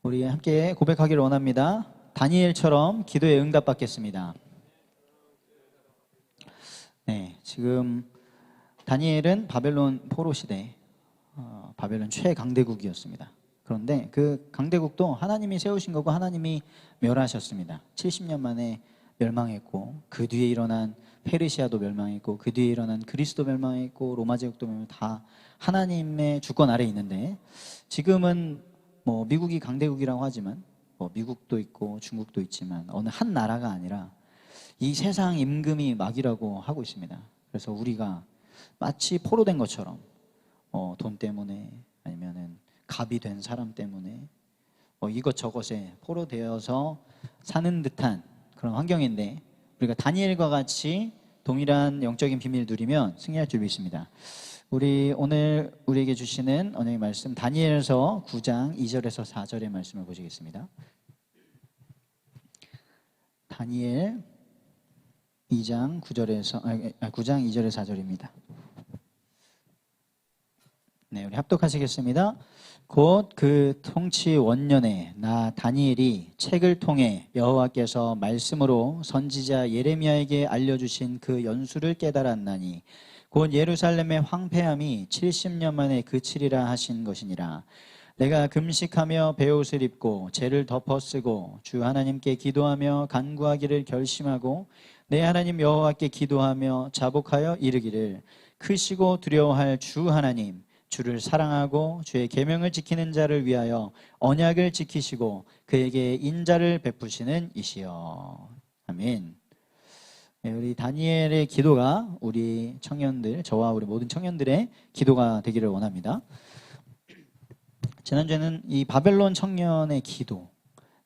우리 함께 고백하기를 원합니다. 다니엘처럼 기도에 응답받겠습니다. 네, 지금 다니엘은 바벨론 포로 시대 바벨론 최강대국이었습니다. 그런데 그 강대국도 하나님이 세우신 거고 하나님이 멸하셨습니다. 70년 만에 멸망했고, 그 뒤에 일어난 페르시아도 멸망했고, 그 뒤에 일어난 그리스도 멸망했고, 로마 제국도 멸망했고, 다 하나님의 주권 아래에 있는데, 지금은 뭐 미국이 강대국이라고 하지만 미국도 있고 중국도 있지만 어느 한 나라가 아니라 이 세상 임금이 막이라고 하고 있습니다. 그래서 우리가 마치 포로된 것처럼 돈 때문에 아니면은 갑이 된 사람 때문에 이것저것에 포로되어서 사는 듯한 그런 환경인데, 우리가 다니엘과 같이 동일한 영적인 비밀을 누리면 승리할 줄 믿습니다. 우리 오늘 우리에게 주시는 언약의 말씀, 다니엘서 9장 2절에서 4절의 말씀을 보시겠습니다. 다니엘 9장 2절에서 4절입니다. 네, 우리 합독하시겠습니다. 곧 그 통치 원년에 나 다니엘이 책을 통해 여호와께서 말씀으로 선지자 예레미야에게 알려주신 그 연수를 깨달았나니 곧 예루살렘의 황폐함이 70년 만에 그치리라 하신 것이니라. 내가 금식하며 베옷을 입고 죄를 덮어 쓰고 주 하나님께 기도하며 간구하기를 결심하고 내 하나님 여호와께 기도하며 자복하여 이르기를, 크시고 두려워할 주 하나님, 주를 사랑하고 주의 계명을 지키는 자를 위하여 언약을 지키시고 그에게 인자를 베푸시는 이시여. 아멘. 네, 우리 다니엘의 기도가 우리 청년들, 저와 우리 모든 청년들의 기도가 되기를 원합니다. 지난주에는 이 바벨론 청년의 기도,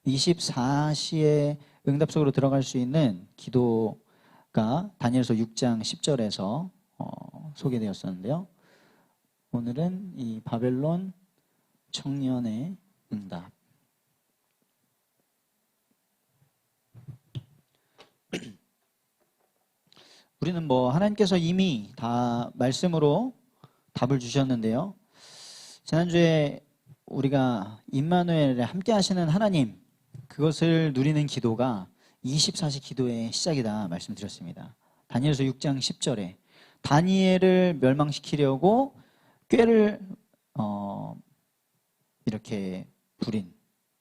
24시의 응답 속으로 들어갈 수 있는 기도가 다니엘서 6장 10절에서 소개되었었는데요. 오늘은 이 바벨론 청년의 응답. 우리는 하나님께서 이미 다 말씀으로 답을 주셨는데요. 지난주에 우리가 임마누엘에 함께 하시는 하나님, 그것을 누리는 기도가 24시 기도의 시작이다 말씀드렸습니다. 다니엘서 6장 10절에 다니엘을 멸망시키려고 꾀를 이렇게 부린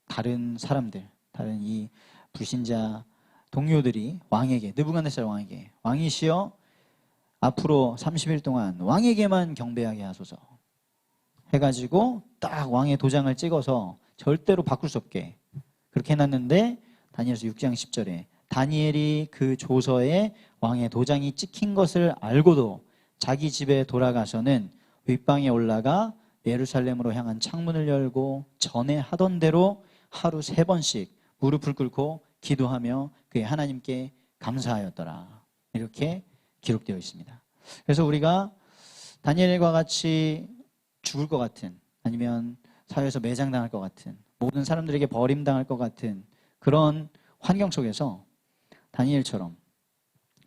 다른 사람들, 다른 이 불신자 동료들이 왕에게, 느부갓네살 왕에게, 왕이시여 앞으로 30일 동안 왕에게만 경배하게 하소서 해가지고 딱 왕의 도장을 찍어서 절대로 바꿀 수 없게 그렇게 해놨는데, 다니엘서 6장 10절에 다니엘이 그 조서에 왕의 도장이 찍힌 것을 알고도 자기 집에 돌아가서는 윗방에 올라가 예루살렘으로 향한 창문을 열고 전에 하던 대로 하루 3번씩 무릎을 꿇고 기도하며 그의 하나님께 감사하였더라. 이렇게 기록되어 있습니다. 그래서 우리가 다니엘과 같이 죽을 것 같은, 아니면 사회에서 매장당할 것 같은, 모든 사람들에게 버림당할 것 같은 그런 환경 속에서 다니엘처럼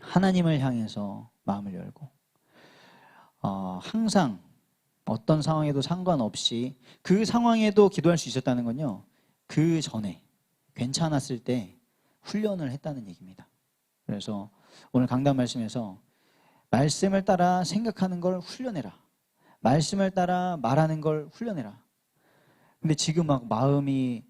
하나님을 향해서 마음을 열고 항상 어떤 상황에도 상관없이 그 상황에도 기도할 수 있었다는 건요, 그 전에 괜찮았을 때 훈련을 했다는 얘기입니다. 그래서 오늘 강단 말씀에서 말씀을 따라 생각하는 걸 훈련해라, 말씀을 따라 말하는 걸 훈련해라. 근데 지금 막 마음이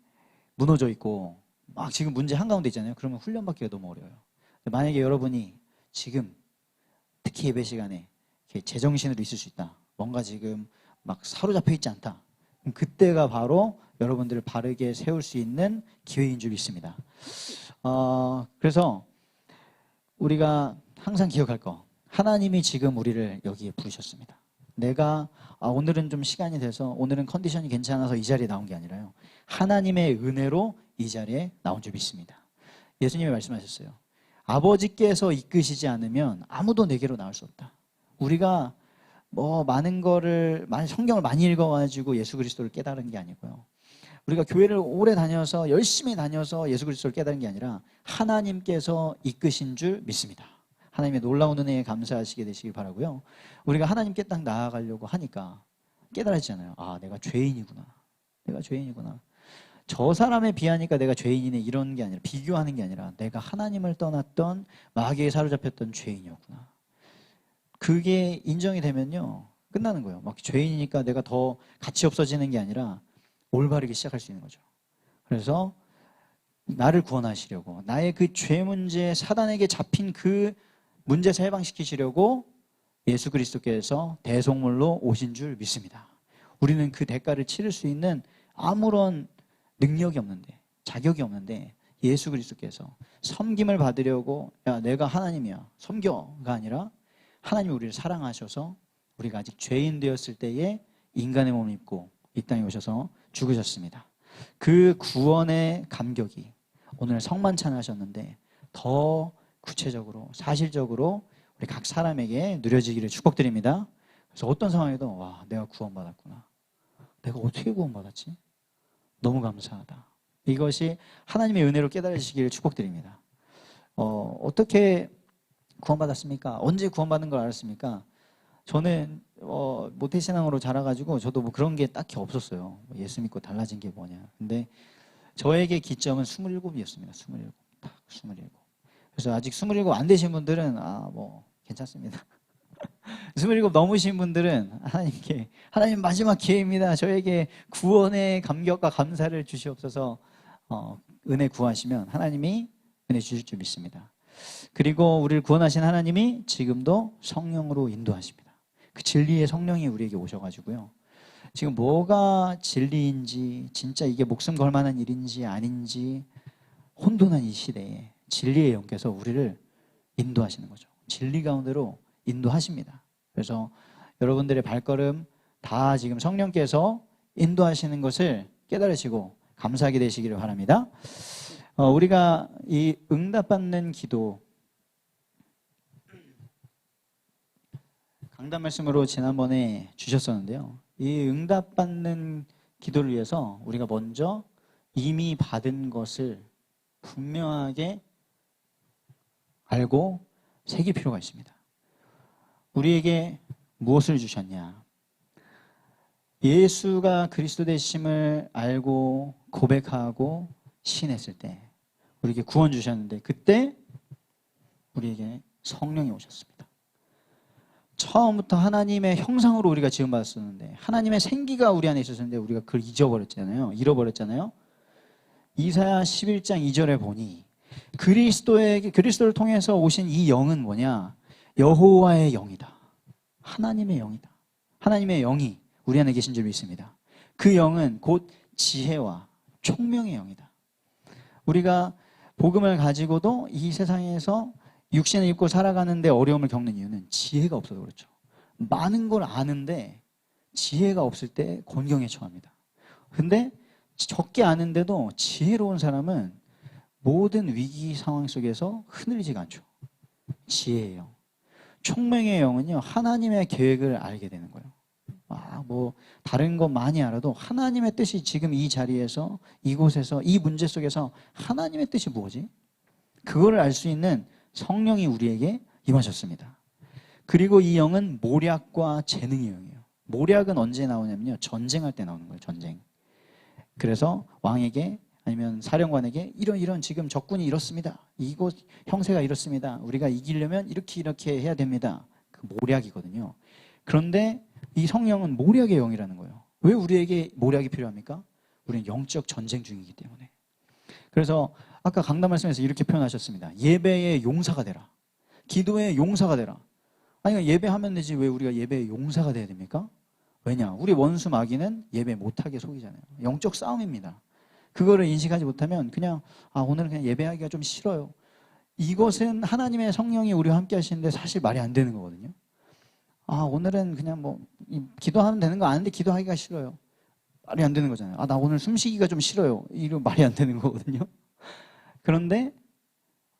무너져 있고 막 지금 문제 한가운데 있잖아요. 그러면 훈련받기가 너무 어려워요. 만약에 여러분이 지금 특히 예배 시간에 제정신으로 있을 수 있다, 뭔가 지금 막 사로잡혀 있지 않다, 그럼 그때가 바로 여러분들을 바르게 세울 수 있는 기회인 줄 믿습니다. 그래서 우리가 항상 기억할 거, 하나님이 지금 우리를 여기에 부르셨습니다. 내가 오늘은 좀 시간이 돼서, 오늘은 컨디션이 괜찮아서 이 자리에 나온 게 아니라요, 하나님의 은혜로 이 자리에 나온 줄 믿습니다. 예수님이 말씀하셨어요. 아버지께서 이끄시지 않으면 아무도 내게로 나올 수 없다. 우리가 많은 거를, 성경을 많이 읽어가지고 예수 그리스도를 깨달은 게 아니고요, 우리가 교회를 오래 다녀서 열심히 다녀서 예수 그리스도를 깨달은 게 아니라 하나님께서 이끄신 줄 믿습니다. 하나님의 놀라운 은혜에 감사하시게 되시길 바라고요. 우리가 하나님께 딱 나아가려고 하니까 깨달아지잖아요. 아, 내가 죄인이구나. 저 사람에 비하니까 내가 죄인이네 이런 게 아니라, 비교하는 게 아니라 내가 하나님을 떠났던 마귀에 사로잡혔던 죄인이었구나. 그게 인정이 되면요 끝나는 거예요. 막 죄인이니까 내가 더 가치 없어지는 게 아니라 올바르게 시작할 수 있는 거죠. 그래서 나를 구원하시려고, 나의 그 죄 문제, 사단에게 잡힌 그 문제에서 해방시키시려고 예수 그리스도께서 대속물로 오신 줄 믿습니다. 우리는 그 대가를 치를 수 있는 아무런 능력이 없는데, 자격이 없는데 예수 그리스도께서 섬김을 받으려고, 야 내가 하나님이야 섬겨가 아니라 하나님이 우리를 사랑하셔서 우리가 아직 죄인 되었을 때에 인간의 몸을 입고 이 땅에 오셔서 죽으셨습니다. 그 구원의 감격이 오늘 성만찬 하셨는데 더 구체적으로 사실적으로 우리 각 사람에게 누려지기를 축복드립니다. 그래서 어떤 상황에도 와 내가 구원받았구나, 내가 어떻게 구원받았지? 너무 감사하다. 이것이 하나님의 은혜로 깨달으시기를 축복드립니다. 어떻게 구원받았습니까? 언제 구원받는 걸 알았습니까? 저는 모태신앙으로 자라가지고 저도 뭐 그런 게 딱히 없었어요. 예수 믿고 달라진 게 뭐냐. 근데 저에게 기점은 27이었습니다. 27. 딱 27. 그래서 아직 27 안 되신 분들은 뭐 괜찮습니다. 27 넘으신 분들은 하나님께, 하나님 마지막 기회입니다. 저에게 구원의 감격과 감사를 주시옵소서. 은혜 구하시면 하나님이 은혜 주실 줄 믿습니다. 그리고 우리를 구원하신 하나님이 지금도 성령으로 인도하십니다. 그 진리의 성령이 우리에게 오셔가지고요. 지금 뭐가 진리인지, 진짜 이게 목숨 걸 만한 일인지 아닌지 혼돈한 이 시대에 진리의 영께서 우리를 인도하시는 거죠. 진리 가운데로 인도하십니다. 그래서 여러분들의 발걸음 다 지금 성령께서 인도하시는 것을 깨달으시고 감사하게 되시기를 바랍니다. 우리가 이 응답받는 기도, 강단 말씀으로 지난번에 주셨었는데요. 이 응답받는 기도를 위해서 우리가 먼저 이미 받은 것을 분명하게 알고 새길 필요가 있습니다. 우리에게 무엇을 주셨냐? 예수가 그리스도 되심을 알고 고백하고 시인했을 때 우리에게 구원 주셨는데, 그때 우리에게 성령이 오셨습니다. 처음부터 하나님의 형상으로 우리가 지음받았었는데, 하나님의 생기가 우리 안에 있었는데 우리가 그걸 잃어버렸잖아요. 이사야 11장 2절에 보니 그리스도를 통해서 오신 이 영은 뭐냐? 여호와의 영이다. 하나님의 영이다. 하나님의 영이 우리 안에 계신 줄 믿습니다. 그 영은 곧 지혜와 총명의 영이다. 우리가 복음을 가지고도 이 세상에서 육신을 입고 살아가는데 어려움을 겪는 이유는 지혜가 없어서 그렇죠. 많은 걸 아는데 지혜가 없을 때 곤경에 처합니다. 근데 적게 아는데도 지혜로운 사람은 모든 위기 상황 속에서 흔들리지가 않죠. 지혜의 영. 총명의 영은요, 하나님의 계획을 알게 되는 거예요. 뭐 다른 거 많이 알아도 하나님의 뜻이 지금 이 자리에서, 이곳에서, 이 문제 속에서 하나님의 뜻이 뭐지? 그거를 알 수 있는 성령이 우리에게 임하셨습니다. 그리고 이 영은 모략과 재능의 영이에요. 모략은 언제 나오냐면요, 전쟁할 때 나오는 거예요. 전쟁. 그래서 왕에게 아니면 사령관에게 이런 지금 적군이 이렇습니다. 이곳 형세가 이렇습니다. 우리가 이기려면 이렇게 해야 됩니다. 그 모략이거든요. 그런데 이 성령은 모략의 영이라는 거예요. 왜 우리에게 모략이 필요합니까? 우리는 영적 전쟁 중이기 때문에. 그래서 아까 강단 말씀에서 이렇게 표현하셨습니다. 예배의 용사가 되라. 기도의 용사가 되라. 아니, 예배하면 되지 왜 우리가 예배의 용사가 돼야 됩니까? 왜냐? 우리 원수 마귀는 예배 못하게 속이잖아요. 영적 싸움입니다. 그거를 인식하지 못하면 그냥 오늘은 그냥 예배하기가 좀 싫어요. 이것은 하나님의 성령이 우리와 함께 하시는데 사실 말이 안 되는 거거든요. 오늘은 그냥 뭐 기도하면 되는 거 아는데 기도하기가 싫어요. 말이 안 되는 거잖아요. 나 오늘 숨쉬기가 좀 싫어요. 이거 말이 안 되는 거거든요. 그런데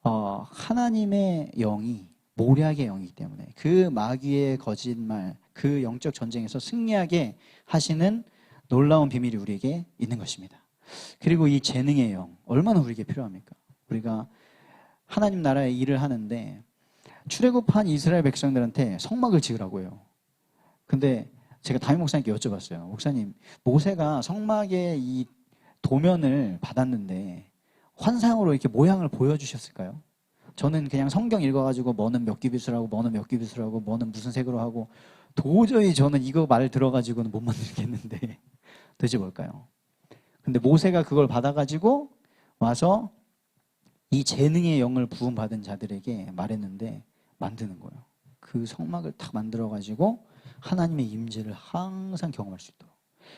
하나님의 영이 모략의 영이기 때문에 그 마귀의 거짓말, 그 영적 전쟁에서 승리하게 하시는 놀라운 비밀이 우리에게 있는 것입니다. 그리고 이 재능의 영, 얼마나 우리에게 필요합니까? 우리가 하나님 나라의 일을 하는데 출애굽한 이스라엘 백성들한테 성막을 지으라고 해요. 근데 제가 담임 목사님께 여쭤봤어요. 목사님, 모세가 성막의 이 도면을 받았는데 환상으로 이렇게 모양을 보여주셨을까요? 저는 그냥 성경 읽어가지고 뭐는 몇 기비수라고 뭐는 몇 기비수라고 뭐는 무슨 색으로 하고 도저히 저는 이거 말 들어가지고는 못 만들겠는데 도대체 뭘까요? 근데 모세가 그걸 받아가지고 와서 이 재능의 영을 부음받은 자들에게 말했는데 만드는 거예요. 그 성막을 딱 만들어가지고 하나님의 임재를 항상 경험할 수 있도록.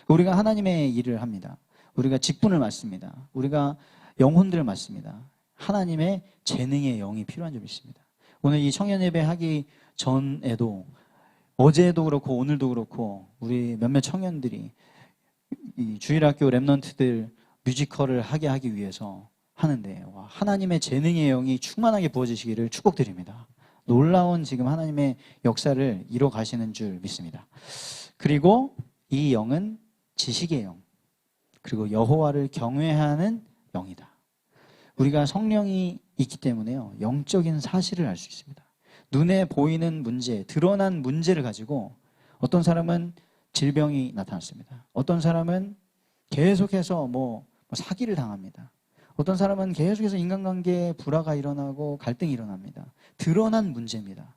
우리가 하나님의 일을 합니다. 우리가 직분을 맡습니다. 우리가 영혼들을 맡습니다. 하나님의 재능의 영이 필요한 점이 있습니다. 오늘 이 청년 예배 하기 전에도 어제도 그렇고 오늘도 그렇고 우리 몇몇 청년들이 이 주일학교 랩런트들 뮤지컬을 하게 하기 위해서 하는데 하나님의 재능의 영이 충만하게 부어지시기를 축복드립니다. 놀라운 지금 하나님의 역사를 이뤄 가시는 줄 믿습니다. 그리고 이 영은 지식의 영, 그리고 여호와를 경외하는 영이다. 우리가 성령이 있기 때문에요, 영적인 사실을 알 수 있습니다. 눈에 보이는 문제, 드러난 문제를 가지고 어떤 사람은 질병이 나타났습니다. 어떤 사람은 계속해서 사기를 당합니다. 어떤 사람은 계속해서 인간관계에 불화가 일어나고 갈등이 일어납니다. 드러난 문제입니다.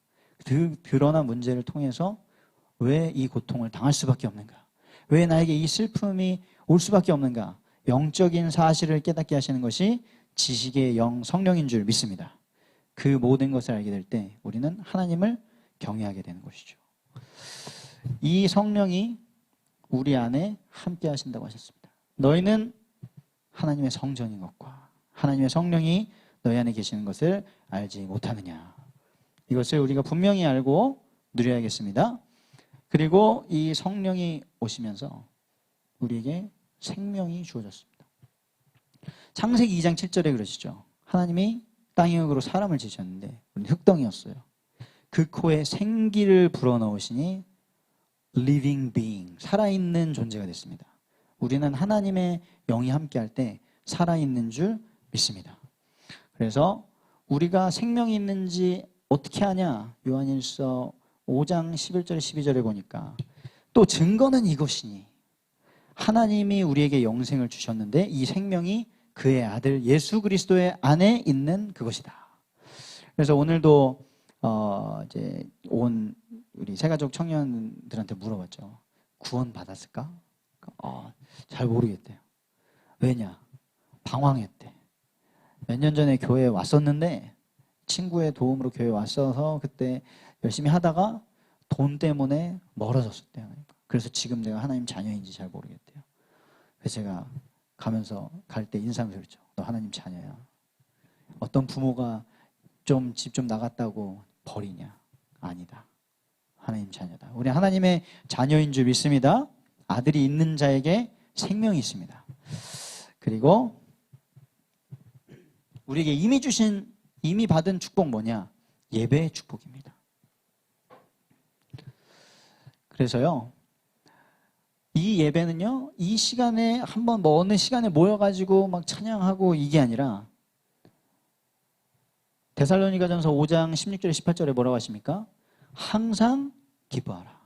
드러난 문제를 통해서 왜 이 고통을 당할 수밖에 없는가? 왜 나에게 이 슬픔이 올 수밖에 없는가? 영적인 사실을 깨닫게 하시는 것이 지식의 영 성령인 줄 믿습니다. 그 모든 것을 알게 될 때 우리는 하나님을 경외하게 되는 것이죠. 이 성령이 우리 안에 함께 하신다고 하셨습니다. 너희는 하나님의 성전인 것과 하나님의 성령이 너희 안에 계시는 것을 알지 못하느냐. 이것을 우리가 분명히 알고 누려야겠습니다. 그리고 이 성령이 오시면서 우리에게 생명이 주어졌습니다. 창세기 2장 7절에 그러시죠. 하나님이 땅의 흙으로 사람을 지으셨는데 우리는 흙덩이였어요. 그 코에 생기를 불어넣으시니 living being, 살아있는 존재가 됐습니다. 우리는 하나님의 영이 함께할 때 살아있는 줄 믿습니다. 그래서 우리가 생명이 있는지 어떻게 하냐? 요한일서 5장 11절 12절에 보니까 또 증거는 이것이니 하나님이 우리에게 영생을 주셨는데 이 생명이 그의 아들 예수 그리스도의 안에 있는 그것이다. 그래서 오늘도 이제 온 우리 새가족 청년들한테 물어봤죠. 구원 받았을까? 잘 모르겠대요. 왜냐? 방황했대. 몇 년 전에 교회에 왔었는데 친구의 도움으로 교회에 왔어서 그때 열심히 하다가 돈 때문에 멀어졌었대요. 그래서 지금 내가 하나님 자녀인지 잘 모르겠대요. 그래서 제가 가면서 갈 때 인상을 줬죠. 너 하나님 자녀야. 어떤 부모가 집 좀 나갔다고 버리냐? 아니다. 하나님 자녀다. 우리 하나님의 자녀인 줄 믿습니다. 아들이 있는 자에게 생명이 있습니다. 그리고 우리에게 이미 받은 축복 뭐냐? 예배의 축복입니다. 그래서요, 이 예배는요, 이 시간에 한번 어느 시간에 모여가지고 막 찬양하고 이게 아니라 데살로니가전서 5장 16절에 18절에 뭐라고 하십니까? 항상 기뻐하라.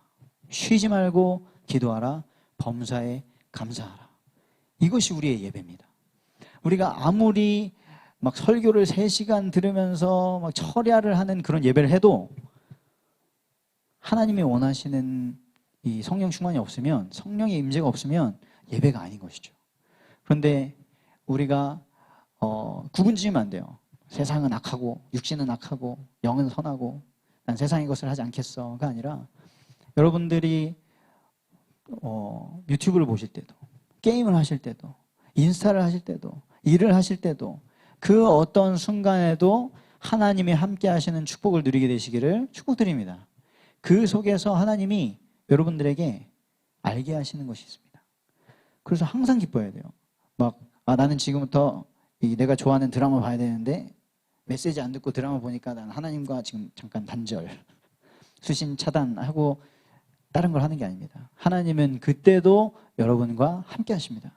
쉬지 말고 기도하라. 범사에 감사하라. 이것이 우리의 예배입니다. 우리가 아무리 막 설교를 3시간 들으면서 막 철야를 하는 그런 예배를 해도 하나님이 원하시는 이 성령 충만이 없으면, 성령의 임재가 없으면 예배가 아닌 것이죠. 그런데 우리가 구분 지으면 안 돼요. 세상은 악하고 육신은 악하고 영은 선하고 난 세상의 것을 하지 않겠어가 아니라 여러분들이 유튜브를 보실 때도, 게임을 하실 때도, 인스타를 하실 때도, 일을 하실 때도 그 어떤 순간에도 하나님이 함께 하시는 축복을 누리게 되시기를 축복드립니다. 그 속에서 하나님이 여러분들에게 알게 하시는 것이 있습니다. 그래서 항상 기뻐해야 돼요. 나는 지금부터 내가 좋아하는 드라마 봐야 되는데 메시지 안 듣고 드라마 보니까 난 하나님과 지금 잠깐 단절, 수신 차단하고 다른 걸 하는 게 아닙니다. 하나님은 그때도 여러분과 함께 하십니다.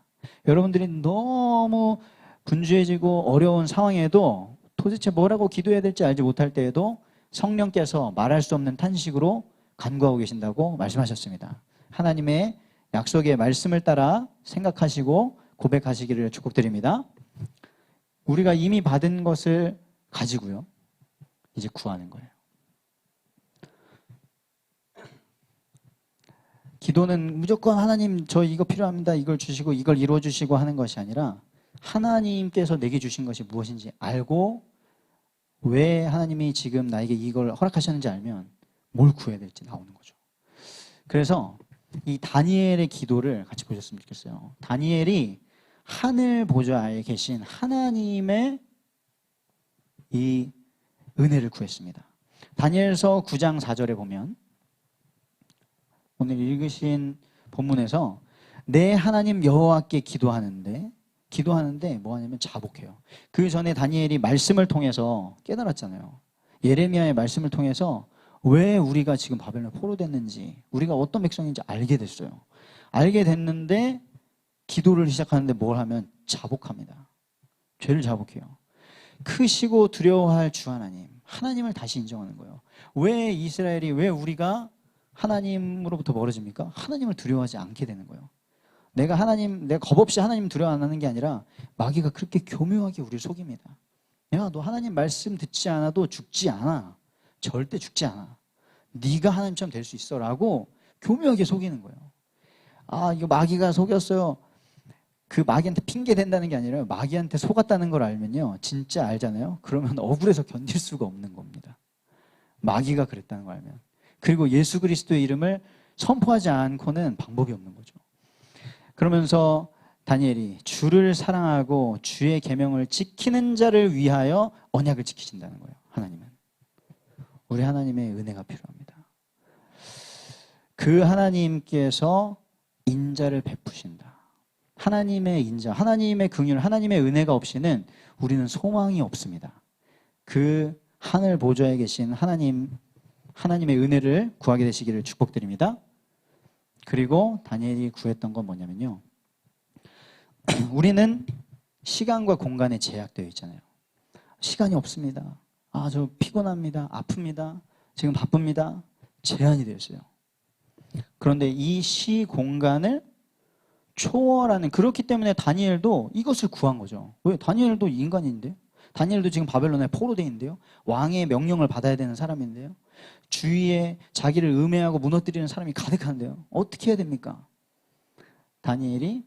여러분들이 너무 분주해지고 어려운 상황에도 도대체 뭐라고 기도해야 될지 알지 못할 때에도 성령께서 말할 수 없는 탄식으로 간구하고 계신다고 말씀하셨습니다. 하나님의 약속의 말씀을 따라 생각하시고 고백하시기를 축복드립니다. 우리가 이미 받은 것을 가지고요, 이제 구하는 거예요. 기도는 무조건 하나님 저 이거 필요합니다, 이걸 주시고 이걸 이루어 주시고 하는 것이 아니라 하나님께서 내게 주신 것이 무엇인지 알고 왜 하나님이 지금 나에게 이걸 허락하셨는지 알면 뭘 구해야 될지 나오는 거죠. 그래서 이 다니엘의 기도를 같이 보셨으면 좋겠어요. 다니엘이 하늘 보좌에 계신 하나님의 이 은혜를 구했습니다. 다니엘서 9장 4절에 보면 오늘 읽으신 본문에서 내 하나님 여호와께 기도하는데 뭐 하냐면 자복해요. 그 전에 다니엘이 말씀을 통해서 깨달았잖아요. 예레미야의 말씀을 통해서 왜 우리가 지금 바벨론에 포로됐는지, 우리가 어떤 백성인지 알게 됐어요. 알게 됐는데 기도를 시작하는데 뭘 하면 자복합니다. 죄를 자복해요. 크시고 두려워할 주 하나님을 다시 인정하는 거예요. 왜 이스라엘이, 왜 우리가 하나님으로부터 멀어집니까? 하나님을 두려워하지 않게 되는 거예요. 내가 겁 없이 하나님 두려워 안 하는 게 아니라 마귀가 그렇게 교묘하게 우리를 속입니다. 야, 너 하나님 말씀 듣지 않아도 죽지 않아. 절대 죽지 않아. 네가 하나님처럼 될 수 있어 라고 교묘하게 속이는 거예요. 아, 이거 마귀가 속였어요. 그 마귀한테 핑계 댄다는 게 아니라 마귀한테 속았다는 걸 알면요, 진짜 알잖아요. 그러면 억울해서 견딜 수가 없는 겁니다. 마귀가 그랬다는 걸 알면. 그리고 예수 그리스도의 이름을 선포하지 않고는 방법이 없는 거죠. 그러면서 다니엘이 주를 사랑하고 주의 계명을 지키는 자를 위하여 언약을 지키신다는 거예요. 하나님은. 우리 하나님의 은혜가 필요합니다. 그 하나님께서 인자를 베푸신다. 하나님의 인자, 하나님의 긍휼, 하나님의 은혜가 없이는 우리는 소망이 없습니다. 그 하늘 보좌에 계신 하나님의 은혜를 구하게 되시기를 축복드립니다. 그리고 다니엘이 구했던 건 뭐냐면요, 우리는 시간과 공간에 제약되어 있잖아요. 시간이 없습니다. 아, 저 피곤합니다. 아픕니다. 지금 바쁩니다. 제한이 되어 있어요. 그런데 이 시공간을 초월하는, 그렇기 때문에 다니엘도 이것을 구한 거죠. 왜? 다니엘도 인간인데, 다니엘도 지금 바벨론에 포로되어 있는데요, 왕의 명령을 받아야 되는 사람인데요, 주위에 자기를 음해하고 무너뜨리는 사람이 가득한데요, 어떻게 해야 됩니까? 다니엘이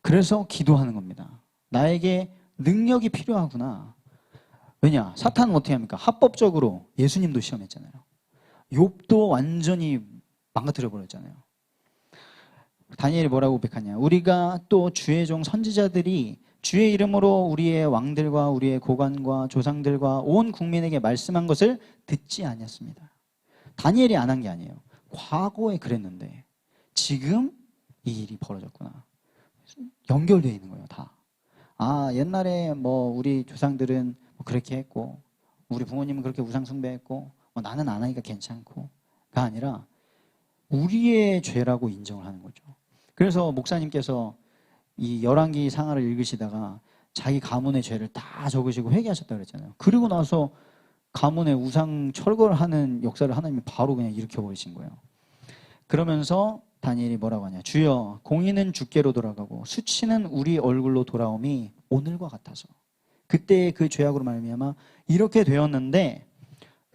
그래서 기도하는 겁니다. 나에게 능력이 필요하구나. 왜냐? 사탄은 어떻게 합니까? 합법적으로 예수님도 시험했잖아요. 욥도 완전히 망가뜨려 버렸잖아요. 다니엘이 뭐라고 고백하냐? 우리가 또 주의 종 선지자들이 주의 이름으로 우리의 왕들과 우리의 고관과 조상들과 온 국민에게 말씀한 것을 듣지 아니었습니다. 다니엘이 안 한 게 아니에요. 과거에 그랬는데 지금 이 일이 벌어졌구나. 연결되어 있는 거예요, 다. 아, 옛날에 뭐 우리 조상들은 뭐 그렇게 했고, 우리 부모님은 그렇게 우상 숭배했고, 나는 안 하니까 괜찮고가 아니라 우리의 죄라고 인정을 하는 거죠. 그래서 목사님께서 이 열왕기 상하를 읽으시다가 자기 가문의 죄를 다 적으시고 회개하셨다고 그랬잖아요. 그리고 나서 가문의 우상 철거를 하는 역사를 하나님이 바로 그냥 일으켜버리신 거예요. 그러면서 다니엘이 뭐라고 하냐? 주여, 공의는 주께로 돌아가고 수치는 우리 얼굴로 돌아옴이 오늘과 같아서. 그때 그 죄악으로 말미암아 이렇게 되었는데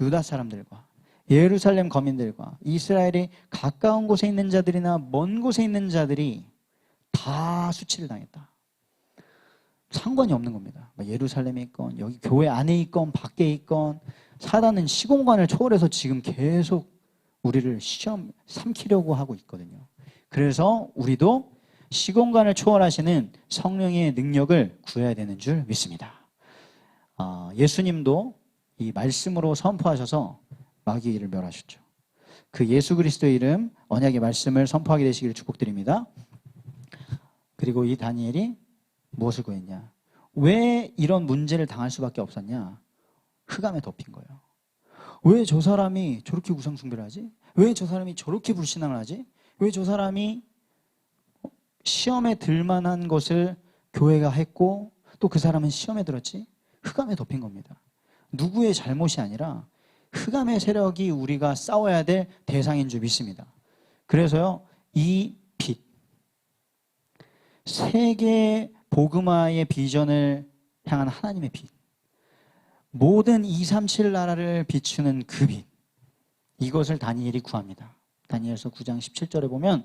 유다 사람들과 예루살렘 거민들과 이스라엘이 가까운 곳에 있는 자들이나 먼 곳에 있는 자들이 다 수치를 당했다. 상관이 없는 겁니다. 예루살렘에 있건 여기 교회 안에 있건 밖에 있건 사단은 시공간을 초월해서 지금 계속 우리를 시험 삼키려고 하고 있거든요. 그래서 우리도 시공간을 초월하시는 성령의 능력을 구해야 되는 줄 믿습니다. 예수님도 이 말씀으로 선포하셔서 마귀의 일을 멸하셨죠. 그 예수 그리스도의 이름, 언약의 말씀을 선포하게 되시기를 축복드립니다. 그리고 이 다니엘이 무엇을 구했냐? 왜 이런 문제를 당할 수밖에 없었냐? 흑암에 덮인 거예요. 왜 저 사람이 저렇게 우상 숭배를 하지? 왜 저 사람이 저렇게 불신앙을 하지? 왜 저 사람이 시험에 들 만한 것을 교회가 했고 또 그 사람은 시험에 들었지? 흑암에 덮인 겁니다. 누구의 잘못이 아니라 흑암의 세력이 우리가 싸워야 될 대상인 줄 믿습니다. 그래서요, 이 빛, 세계 복음화의 비전을 향한 하나님의 빛, 모든 237 나라를 비추는 그 빛, 이것을 다니엘이 구합니다. 다니엘서 9장 17절에 보면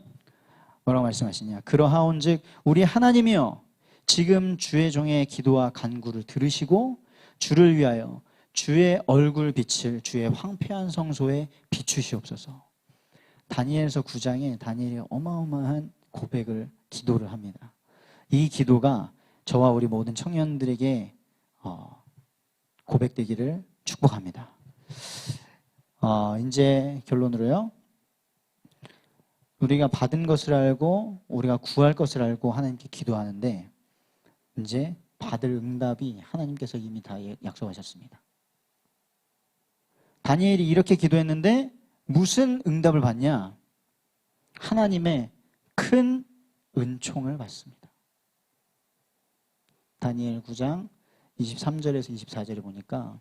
뭐라고 말씀하시냐? 그러하온즉 우리 하나님이여 지금 주의 종의 기도와 간구를 들으시고 주를 위하여 주의 얼굴 빛을 주의 황폐한 성소에 비추시옵소서. 다니엘서 9장에 다니엘이 어마어마한 고백을, 기도를 합니다. 이 기도가 저와 우리 모든 청년들에게 고백되기를 축복합니다. 이제 결론으로요. 우리가 받은 것을 알고 우리가 구할 것을 알고 하나님께 기도하는데 이제 받을 응답이 하나님께서 이미 다 약속하셨습니다. 다니엘이 이렇게 기도했는데 무슨 응답을 받냐? 하나님의 큰 은총을 받습니다. 다니엘 9장 23절에서 24절에 보니까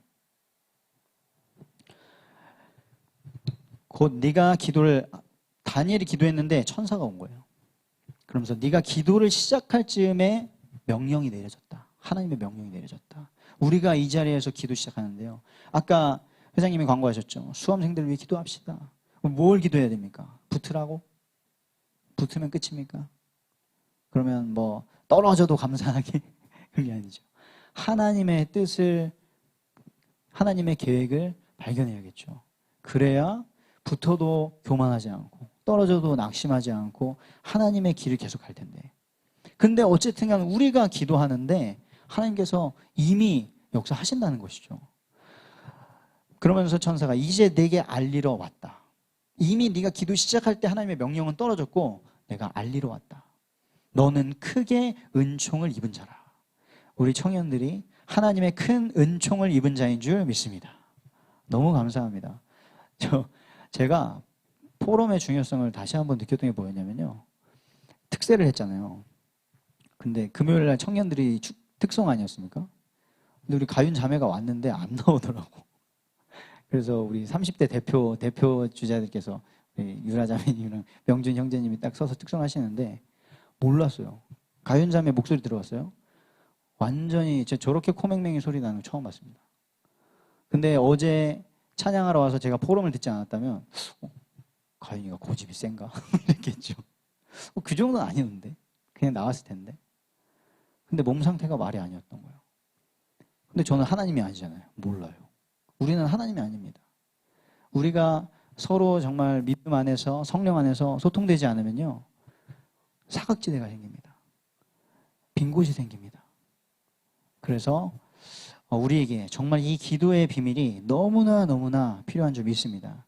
곧 네가 다니엘이 기도했는데 천사가 온 거예요. 그러면서 네가 기도를 시작할 즈음에 명령이 내려졌다. 하나님의 명령이 내려졌다. 우리가 이 자리에서 기도 시작하는데요. 아까 회장님이 광고하셨죠. 수험생들을 위해 기도합시다. 뭘 기도해야 됩니까? 붙으라고? 붙으면 끝입니까? 그러면 뭐 떨어져도 감사하게? 그게 아니죠. 하나님의 뜻을, 하나님의 계획을 발견해야겠죠. 그래야 붙어도 교만하지 않고 떨어져도 낙심하지 않고 하나님의 길을 계속 갈 텐데. 근데 어쨌든 간 우리가 기도하는데 하나님께서 이미 역사하신다는 것이죠. 그러면서 천사가 이제 내게 알리러 왔다. 이미 네가 기도 시작할 때 하나님의 명령은 떨어졌고 내가 알리러 왔다. 너는 크게 은총을 입은 자라. 우리 청년들이 하나님의 큰 은총을 입은 자인 줄 믿습니다. 너무 감사합니다. 제가 포럼의 중요성을 다시 한번 느꼈던 게 뭐였냐면요. 특세를 했잖아요. 근데 금요일 날 청년들이 특송 아니었습니까? 근데 우리 가윤 자매가 왔는데 안 나오더라고. 그래서 우리 30대 대표 주자들께서 유라 자매님이랑 명준 형제님이 딱 서서 특송하시는데 몰랐어요. 가윤 자매 목소리 들어봤어요? 완전히 저렇게 코맹맹이 소리 나는 거 처음 봤습니다. 근데 어제 찬양하러 와서 제가 포럼을 듣지 않았다면 가윤이가 고집이 센가? 이랬겠죠. 그 정도는 아니었는데 그냥 나왔을 텐데. 근데 몸 상태가 말이 아니었던 거예요. 근데 저는 하나님이 아니잖아요. 몰라요. 우리는 하나님이 아닙니다. 우리가 서로 정말 믿음 안에서 성령 안에서 소통되지 않으면요. 사각지대가 생깁니다. 빈 곳이 생깁니다. 그래서 우리에게 정말 이 기도의 비밀이 너무나 필요한 줄 믿습니다.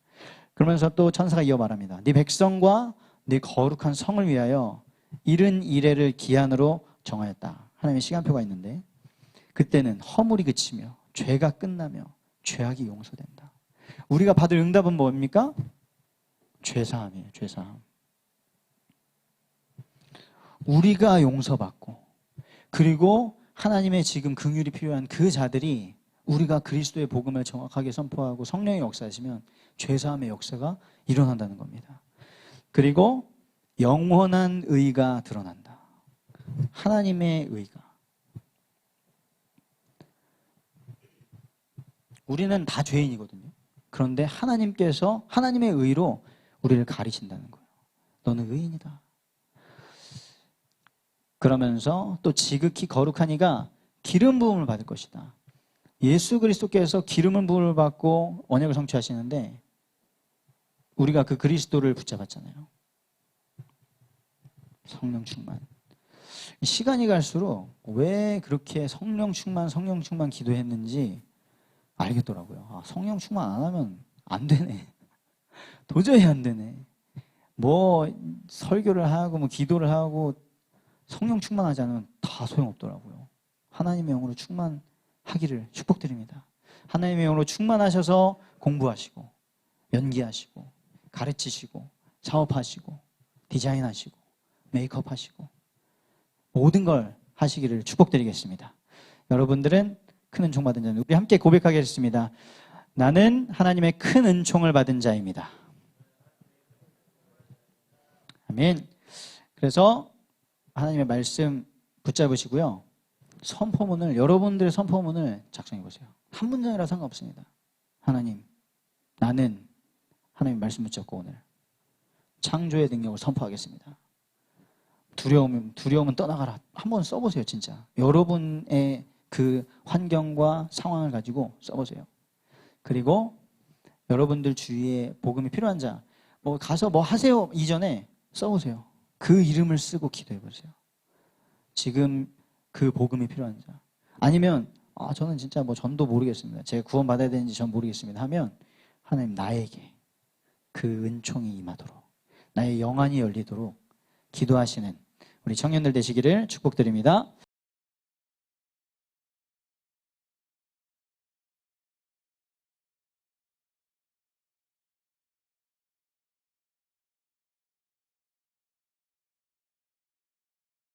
그러면서 또 천사가 이어 말합니다. 네 백성과 네 거룩한 성을 위하여 이른 이래를 기한으로 정하였다. 하나님의 시간표가 있는데 그때는 허물이 그치며 죄가 끝나며 죄악이 용서된다. 우리가 받을 응답은 뭡니까? 죄사함이에요. 죄사함. 우리가 용서받고 그리고 하나님의 지금 긍휼이 필요한 그 자들이 우리가 그리스도의 복음을 정확하게 선포하고 성령의 역사하시면 죄사함의 역사가 일어난다는 겁니다. 그리고 영원한 의가 드러난다. 하나님의 의가. 우리는 다 죄인이거든요. 그런데 하나님께서 하나님의 의로 우리를 가리신다는 거예요. 너는 의인이다. 그러면서 또 지극히 거룩한 이가 기름 부음을 받을 것이다. 예수 그리스도께서 기름을 부음을 받고 언약을 성취하시는데 우리가 그 그리스도를 붙잡았잖아요. 성령 충만. 시간이 갈수록 왜 그렇게 성령 충만 기도했는지 알겠더라고요. 아, 성령 충만 안 하면 안 되네. 도저히 안 되네. 뭐 설교를 하고 뭐 기도를 하고 성령 충만하지 않으면 다 소용없더라고요. 하나님의 영으로 충만하기를 축복드립니다. 하나님의 영으로 충만하셔서 공부하시고 연기하시고 가르치시고 사업하시고 디자인하시고 메이크업하시고 모든 걸 하시기를 축복드리겠습니다. 여러분들은 큰 은총 받은 자는 우리 함께 고백하겠습니다. 나는 하나님의 큰 은총을 받은 자입니다. 아멘. 그래서 하나님의 말씀 붙잡으시고요. 선포문을, 여러분들의 선포문을 작성해 보세요. 한 문장이라 상관없습니다. 하나님, 나는 하나님 말씀 붙잡고 오늘 창조의 능력을 선포하겠습니다. 두려움은 떠나가라. 한번 써보세요, 진짜. 여러분의 그 환경과 상황을 가지고 써보세요. 그리고 여러분들 주위에 복음이 필요한 자, 뭐 가서 뭐 하세요 이전에 써보세요. 그 이름을 쓰고 기도해보세요. 지금 그 복음이 필요한 자. 아니면 저는 진짜 뭐 전도 모르겠습니다. 제가 구원받아야 되는지 전 모르겠습니다. 하면 하나님 나에게 그 은총이 임하도록, 나의 영안이 열리도록 기도하시는 우리 청년들 되시기를 축복드립니다.